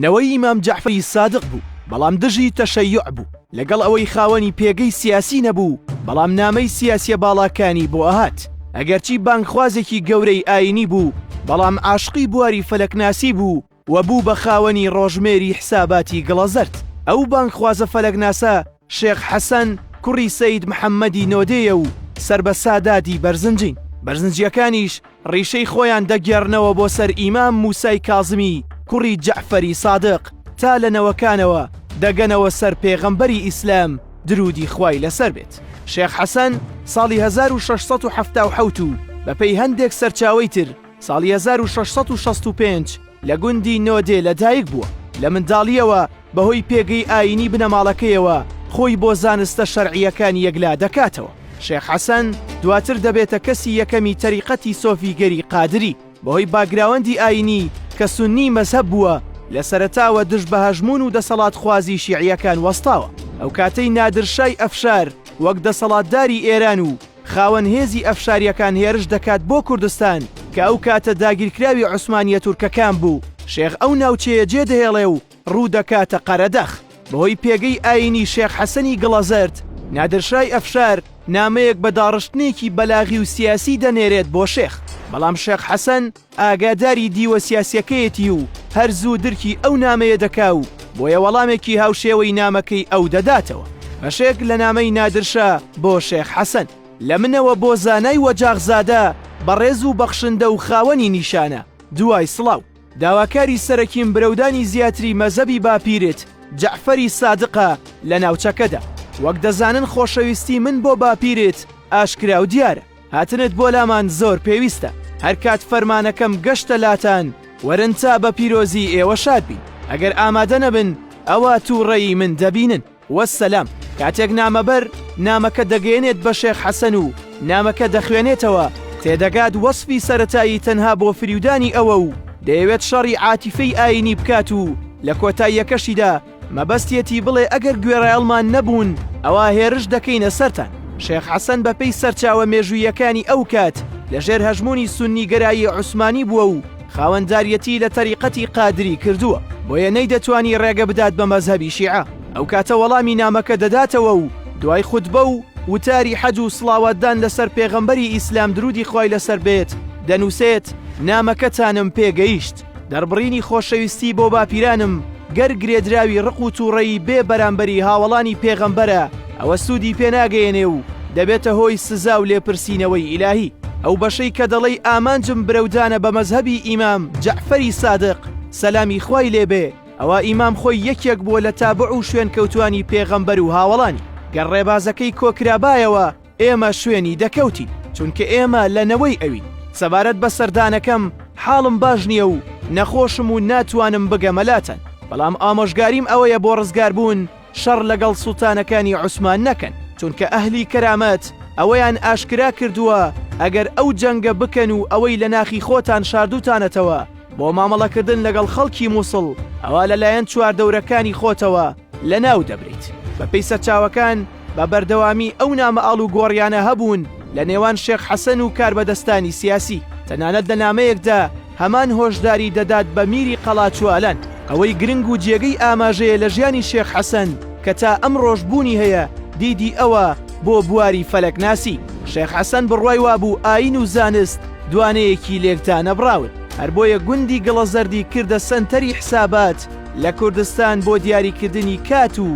نەوەی ئیمام جەعفەری سادق بوو، بەڵام دژی تەشەیوع بوو، لەگەڵ ئەوەی خاوەنی پێگەی سیاسی نەبوو، بەڵام نامەی سیاسیە باڵاکانی بۆ ئەهات. ئەگەرچی بانگخوازێکی گەورەی ئاینی بوو، بەڵام عاشقی بواری فەلەکناسی بوو و بوو بە خاوەنی ڕۆژمێری حساباتی گڵەزەرد. ئەو بانگخوازە فەلەکناسە شێخ حەسەن کوڕی سەید محەممەدی نۆدەیە و سەر بە سادادی بەرزنجین. بەرزنجیەکانیش ڕیشەی خۆیان دەگێڕنەوە بۆ سەر ئیمام موسای کاظمی کوڕی جەعفەری سادق تا لە نەوەکانەوە دەگەنەوە سەر پێغەمبەری ئیسلام درودی خوای لەسەر بێت. شێخ حەسەن ساڵی 1677 و بەپێی هەندێک سەرچاوەی تر ساڵی 1665 لە گوندی نۆدێ لەدایک بووە. لە منداڵیەوە بەهۆی پێگەی ئاینی بنەماڵەکەیەوە خۆی بۆ زانستە شەرعیەکان یەکلا دەکاتەوە. شێخ حەسەن دواتر دەبێتە کەسی یەکەمی تەریقەتی سۆفیگەری قادری بەهۆی باگراوەندی ئاینی کە سونی مەزهەب بووە لە سەرەتاوە دژ بە هەژمون و دەسەڵات خوازی شیعیەکان وەستاوە. ئەو کاتەی نادرشای ئەفشار وەک دەسەڵاتداری ئێران و خاوەن هێزی ئەفشاریەکان هێرش دەکات بۆ کوردستان کە ئەو کاتە داگیرکراوی عوسمانیە تورکەکان بوو، شێخ ئەو ناوچەیە جێدەهێڵێ و ڕوو دەکاتە قەرەدەخ. بەهۆی پێگەی ئاینی شێخ حەسەنی گڵەزەرد نادرشای ئەفشار نامەیەک بە داڕشتنێکی بەلاغی و سیاسی دەنێرێت بۆ شێخ، بەڵام شێخ حەسەن ئاگاداری دیوە سیاسیەکەیەتی و هەر زوو درکی ئەو نامەیە دەکا و بۆیە وەڵامێکی هاوشێوەی نامەکەی ئەو دەداتەوە. بەشێک لە نامەی نادرشا بۆ شێخ حەسەن لە منەوە بۆ زانای وەجاغزادە بەڕێز و بەخشندە و خاوەنی نیشانە دوای سڵاو. داواکاری سەرەکیم برەودانی زیاتری مەزەبی باپیرت جەعفەری سادقە لە ناوچەکەدا. وەک دەزانن خۆشەویستی من بۆ باپیرت ئاشکرا و دیارە، هاتنت بۆ لامان زۆر پێویستە. هەر کات فەرمانەکەم گەشتە لاتان وەرن تا بە پیرۆزی ئێوە شاد بین. ئەگەر ئامادە نەبن ئەوە تووڕێی من دەبینن. وەسەلام. کاتێک نامەبەر نامەکە دەگەێنێت بە شێخ حەسەن و نامەکە دەخوێنێتەوە تێدەگات وەسفی سەرەتایی تەنها بۆ فریودانی ئەوە و دەیەوێت شەڕی عاتیفەی ئاینی بکات و لە کۆتاییەکەشیدا مەبەستێتی بڵێ ئەگەر گوێڕایەڵمان نەبوون ئەوە هێرش دەکەینە سەرتان. شێخ حەسەن بەپێی سەرچاوە مێژوویەکانی ئەو کات لەژێر هەژمونی سونی گەرایی عوسمانی بووە و خاوەنداریەتی لە تەریقەتی قادری کردووە، بۆیە نەیدەتوانی ڕێگە بدات بە مەزهەبی شیعە. ئەو کاتە وەڵامی نامەکە دەداتەوە و دوای خوتبە و وتاری حەج و سڵاواتدان لەسەر پێغەمبەری ئیسلام درودی خوای لەسەر بێت دەنووسێت نامەکەتانم پێگەیشت. دەربڕینی خۆشەویستی بۆ باپیرانم گەر گرێدراوی ڕق و تووڕەیی بێ بەرامبەری هاوڵانی پێغەمبەرە ئەوە سوودی پێناگەیەنێ و دەبێتە هۆی سزا و لێپرسینەوەی ئیلاهی. ئەو بەشەی کە دەڵێی ئامانجم برەودانە بە مەزهەبی ئیمام جەعفەری سادق سەلامی خوای لێبێ، ئەوە ئیمام خۆی یەکێک بووە لە تابع و شوێن کەوتوانی پێغەمبەر و هاوڵانی. گەر ڕێبازەکەی کۆکرابایەوە ئێمە شوێنی دەکەوتین چونکە ئێمە لەنەوەی ئەوین. سەبارەت بە سەردانەکەم حاڵم باش نییە و نەخۆشم و ناتوانم بگەمەلاتەن، بەڵام ئامۆژگاریم ئەوەیە بۆ ڕزگار بوون شەڕ لەگەڵ سوڵتانەکانی عوسمان نەکەن، چونکە ئەهلی کەرامەت ئەوەیان ئاشکرا کردووە ئەگەر ئەو جەنگە بکەن و ئەوەی لە ناخی خۆتان شاردوتانەتەوە بۆ مامەڵەکردن لەگەڵ خەڵکی مووسڵ ئەوە لەلایەن چواردەورەکانی خۆتەوە لە ناو دەبریت. بەپێی سەرچاوەکان بە بەردەوامی ئەو نامەئاڵ و گۆڕیانە هەبوون لە نێوان شێخ حەسەن و کاربەدەستانی سیاسی. تەنانەت لە نامەیەکدا هەمان هۆشداری دەدات بە میری قەڵاچوالان ئەوەی گرنگ و جێگەی ئاماژەیە لە ژیانی شێخ حەسەن کە تا ئەم ڕۆژبوونی هەیە دیدی ئەوە بۆ بواری فەلەکناسی. شێخ حەسەن بڕوای وابوو ئاین و زانست دوانەیەکی لێکتانە بڕاون، هەر بۆیە گوندی گڵەزەردی کردە سەنتەری حسابات لە کوردستان بۆ دیاریکردنی کات و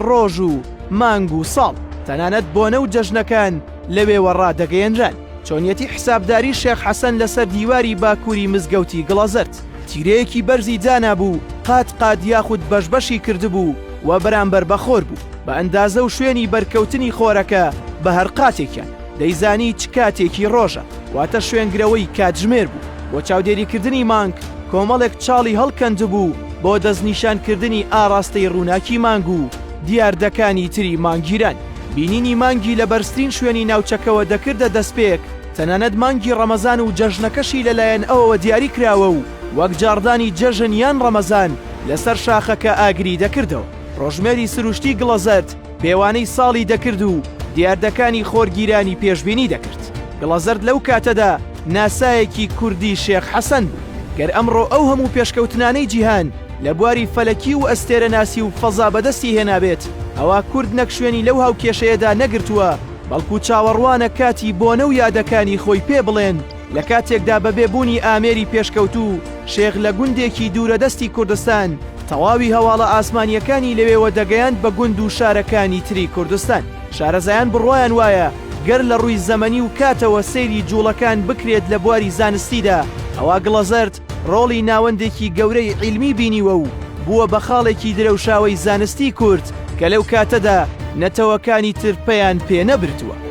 ڕۆژ و مانگ و ساڵ. تەنانەت بۆنە و جەژنەکان لەوێوە ڕادەگەیەنران. چۆنیەتی حسابداری شێخ حەسەن لەسەر دیواری باکووری مزگەوتی گڵەزەرد تیرەیەکی بەرزی دانابوو، قات یاخود بەشبەشی کردبوو و بەرامبەر بەخۆر بوو. بە ئەندازە و شوێنی بەرکەوتنی خۆرەکە بە هەر قاتێکیان دەیزانی چ کاتێکی ڕۆژە، واتە شوێنگرەوەی کاتژمێر بوو. بۆ چاودێریکردنی مانگ کۆمەڵێک چاڵی هەڵکەندبوو بۆ دەستنیشانکردنی ئاراستەی ڕووناکی مانگ و دیاردەکانی تری مانگیران. بینینی مانگی لە بەرزترین شوێنی ناوچەکەوە دەکردە دەستپێک. تەنانەت مانگی ڕەمەزان و جەژنەکەشی لەلایەن ئەوەوە دیاری کراوە و وەک جاردانی جەژن یان ڕەمەزان لەسەر شاخەکە ئاگری دەکردەوە. ڕۆژمێری سروشتی گڵەزەرد پێوانەی ساڵی دەکرد و دیاردەکانی خۆرگیرانی پێشبینی دەکرد. گڵەزەرد لەو کاتەدا ناسایەکی کوردی شێخ حەسەن بوو. گەر ئەمڕۆ ئەو هەموو پێشکەوتنانەی جیهان لە بواری فەلەکی و ئەستێرەناسی و فەزا بەدەستی هێنابێت ئەوە کورد نەک شوێنی لەو هاوکێشەیەدا نەگرتووە بەڵکو چاوەڕوانە کاتی بۆنە و یادەکانی خۆی پێ بڵێن لە کاتێکدا بەبێبوونی ئامێری پێشکەوتوو شێخ لە گوندێکی دوورەدەستی کوردستان تەواوی هەواڵە ئاسمانیەکانی لەوێوە دەگەیاند بە گوند و شارەکانی تری کوردستان شارەزایان بڕۆیان وایە گەر لە ڕووی زەمەنی و کاتەوە سەیری جوڵەکان بکرێت لە بواری زانستیدا ئەوە گڵەزەرد ڕۆڵی ناوەندێکی گەورەی عیلمی بینیوە و بووە بە خاڵێکی درەوشاوەی زانستی کورد کە لەو کاتەدا نەتەوەکانی تر پێیان پێ نەبردووە.